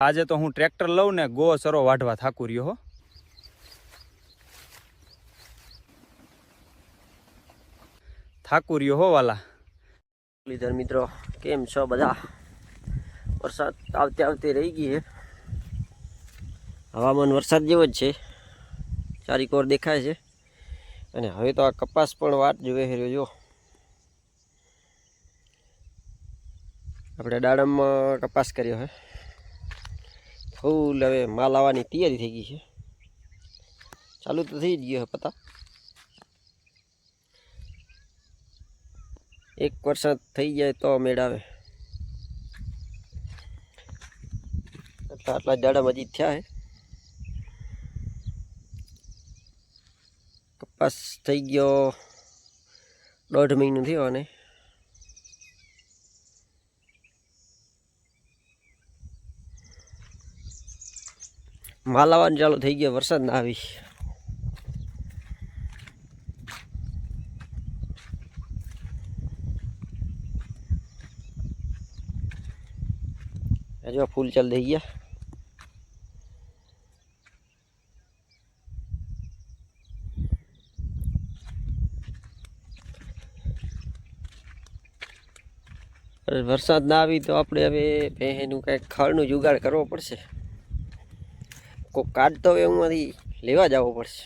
આજે તો હું ટ્રેક્ટર લઉં ને ગો સરો વાઢવા થાકું રહ્યો હો। થાકું રહ્યો હો વાલા। લીધર મિત્રો કેમ છો બધા? વરસાદ આવતે આવતે રહી ગઈ છે। હવામાન વરસાદ જેવો જ છે, ચારીકોર દેખાય છે। અને હવે તો આ કપાસ પણ વાટ જોવે રહ્યો। જો આપણે દાડમમાં કપાસ કર્યો છે, ફૂલ હવે માલ આવવાની તૈયારી થઈ ગઈ છે। ચાલુ તો થઈ જ ગયો છે પતા। એક વરસાદ થઈ જાય તો મેળ આવે। આટલા દાડમ હજી થયા છે। કપાસ થઈ ગયો 1.5 મહિનો થયો અને માલ આવવાનું ચાલુ થઈ ગયો, વરસાદ ના આવી। જો ફૂલ ચાલ થઈ ગયા। વરસાદ ના આવી તો આપણે હવે ભેંસનું કંઈક ખળનું જુગાડ કરવો પડશે। કોઈ કાઢતો હોય એમાંથી લેવા જવો પડશે।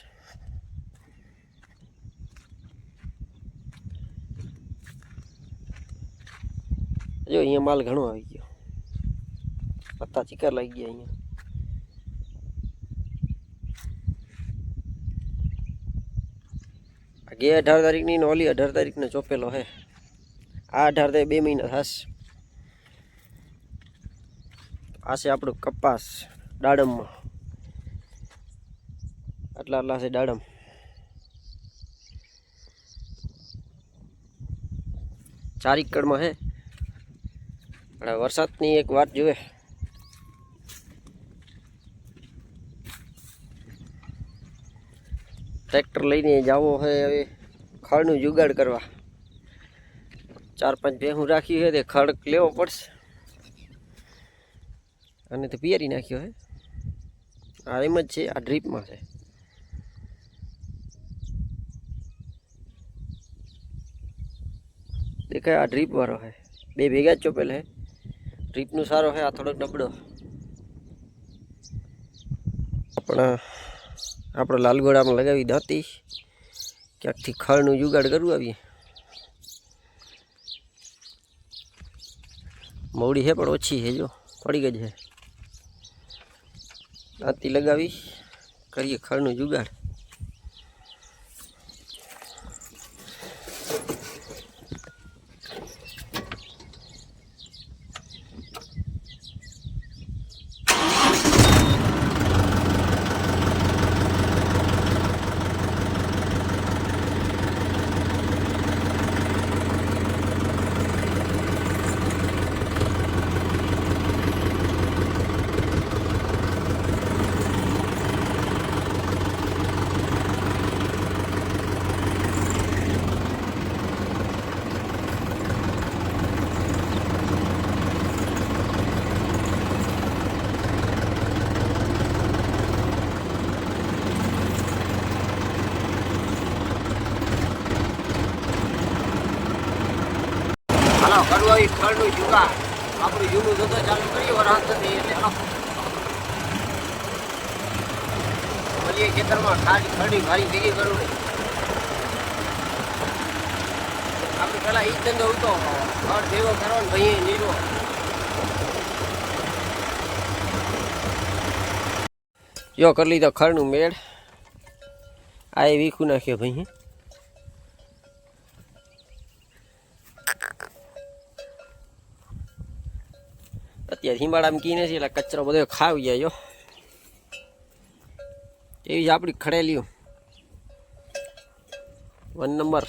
જો અહીંયા માલ ઘણો આવી ગયો, પત્તા ચીકર લાગી ગયા અહીંયા। 18 તારીખની ને ઓલી 18 તારીખનો ચોપેલો હે। આ 18 તારીખ 2 મહિના થશે। આ છે આપણું કપાસ દાડમમાં, આટલા છે દાડમ। ચારીકડમાં હે, પણ વરસાદની એક વાત જોવે। ટ્રેક્ટર લઈને જાવો છે હવે ખળનું જુગાડ કરવા। 4-5 ભેહું રાખી છે તે ખડ લેવો પડશે। અને તો પિયરી નાખ્યો હે। આ એમ જ છે, આ ડ્રીપમાં છે। દેખાય આ ડ્રીપ વાળો છે, 2 ભેગા જ ચોપેલ છે। ડ્રીપનું સારો છે, આ થોડોક નબળો। આપણે લાલગોળામાં લગાવી દાંતી ક્યાંકથી ખળનું જુગાડ કરવું આવીએ। મોડી છે પણ ઓછી છે, જો પડી ગઈ છે। દાંતી લગાવી કરીએ ખળનું જુગાડ। હાલો કરવો એ ખળનું જુગાડ, આપણું જૂનું ધંધો ચાલુ કરીએ વરસાદ નથી એટલે હાલો મળીએ ખેતરમાં। ખળની ભારી ભેગી કરવું નહીં, આપણે પેલા એ જ ધંધો હતો, ખળ ભેગો કરવાનો ભાઈ નીરવો। જો કરી લીધો ખળનું મેળ, આ એ વીખું નાખ્યો ભાઈ। અત્યારે હિમાળામાં કી નથી એટલે કચરો બધો ખાવી જાય। જો એવી જ આપણી ખડેલી 1 નંબર।